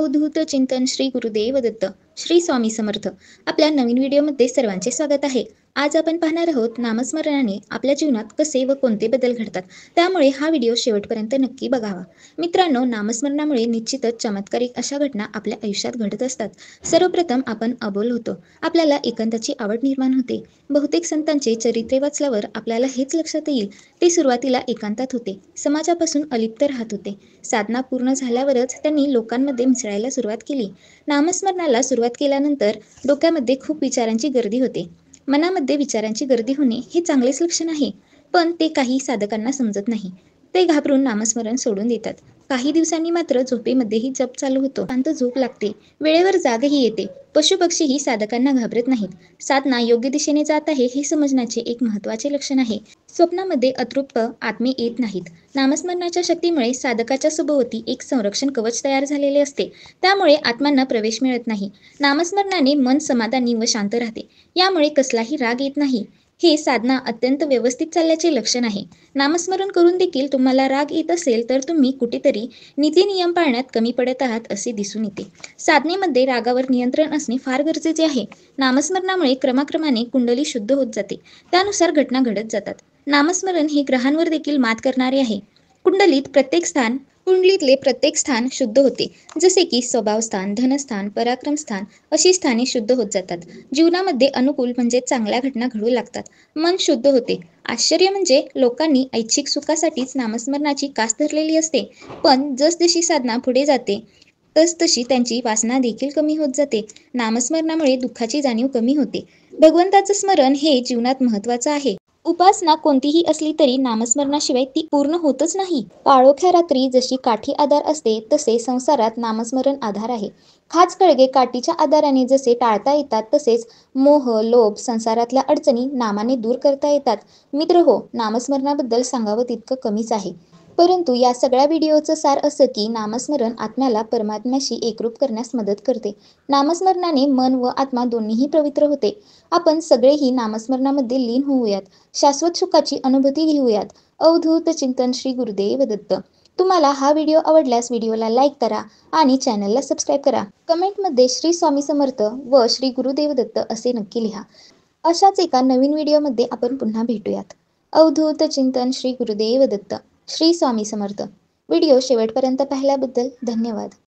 अवधूत चिंतन श्री गुरुदेव दत्त. श्री स्वामी समर्थ. आपल्या नवीन व्हिडिओमध्ये सर्वांचे स्वागत आहे. आज आपण पाहणार आहोत नामस्मरणाने आपल्या जीवनात कसे व कोणते बदल घडतात. त्यामुळे हा व्हिडिओ शेवटपर्यंत नक्की बघावा. मित्रांनो, नामस्मरणामुळे निश्चितच चमत्कारिक अशा घटना आपल्या आयुष्यात घडत असतात. सर्वप्रथम आपण अबोल होतो. आपल्याला एकांताची आवड निर्माण होते. बहुतेक संतांचे चरित्रे वाचल्यावर आपल्याला हेच लक्षात येईल, ते सुरुवातीला एकांतात होते, समाजापासून अलिप्त राहत होते. साधना पूर्ण झाल्यावरच त्यांनी लोकांमध्ये मिसळायला सुरुवात केली. नामस्मरणाला सुरुवात केल्यानंतर डोक्यामध्ये खूप विचारांची गर्दी होते. मनामध्ये विचारांची गर्दी होणे हे चांगलेच लक्षण आहे, पण ते काही साधकांना समजत नाही. ते घाबरून नामस्मरण सोडून देतात. काही दिवसांनी मात्र झोपेमध्येही जप चालू होतो. शांत झोप लागते, वेळेवर जागही येते. पशुपक्षीही साधकांना घाबरत नाहीत. साधना योग्य दिशेने जात आहे हे समजण्याचे एक महत्त्वाचे लक्षण आहे. स्वप्नामध्ये अतृप्त आत्मे येत नाहीत. नामस्मरणाच्या शक्तीमुळे साधकाच्या सभोवती एक संरक्षण कवच तयार झालेले असते. त्यामुळे आत्मांना प्रवेश मिळत नाही. नामस्मरणाने मन समाधानी व शांत राहते. यामुळे कसलाही राग येत नाही. हे साधना अत्यंत व्यवस्थित चालल्याचे लक्षण आहे. नामस्मरण करून देखील तुम्हाला राग येत असेल तर तुम्ही कुठेतरी नीतिनियम पाळण्यात कमी पडत आहात असे दिसून येते. साधनेमध्ये रागावर नियंत्रण असणे फार गरजेचे आहे. नामस्मरणामुळे क्रमाक्रमाने कुंडली शुद्ध होत जाते. त्यानुसार घटना घडत जातात. नामस्मरण हे ग्रहांवर देखील मात करणारे आहे. कुंडलीतले प्रत्येक स्थान शुद्ध होते. जसे की स्वभावस्थान, धनस्थान, पराक्रमस्थान अशी स्थाने शुद्ध होत जातात. जीवनामध्ये अनुकूल म्हणजे चांगल्या घटना घडू लागतात. मन शुद्ध होते. आश्चर्य म्हणजे लोकांनी ऐच्छिक सुखासाठीच नामस्मरणाची कास धरलेली असते. पण जसजशी साधना पुढे जाते तसतशी त्यांची वासना देखील कमी होत जाते. नामस्मरणामुळे दुःखाची जाणीव कमी होते. भगवंताचं स्मरण हे जीवनात महत्त्वाचं आहे. उपासना कोणतीही असली तरी नामस्मरणाशिवाय ती पूर्ण होतच नाही. काळोख्या रात्री जशी काठी आधार असते तसे संसारात नामस्मरण आधार आहे. खाच खळगे काठीच्या आधाराने जसे टाळता येतात तसेच मोह, लोभ, संसारातल्या अडचणी नामाने दूर करता येतात. मित्रहो, नामस्मरणाबद्दल सांगावं तितकं कमीच आहे. परंतु या सगळ्या व्हिडिओचं सार असं की नामस्मरण आत्म्याला परमात्म्याशी एकरूप करण्यास मदत करते. नामस्मरणाने मन व आत्मा दोन्हीही पवित्र होते. आपण सगळेही नामस्मरणामध्ये लीन होऊयात. शाश्वत सुखाची अनुभूती घेऊयात. अवधूत चिंतन श्री गुरुदेव दत्त. तुम्हाला हा व्हिडिओ आवडल्यास व्हिडिओला लाईक करा आणि चॅनलला सबस्क्राईब करा. कमेंटमध्ये श्री स्वामी समर्थ व श्री गुरुदेव दत्त असे नक्की लिहा. अशाच एका नवीन व्हिडिओमध्ये आपण पुन्हा भेटूयात. अवधूत चिंतन श्री गुरुदेव दत्त. श्री स्वामी समर्थ. व्हिडिओ शेवटपर्यंत पाहिल्याबद्दल धन्यवाद.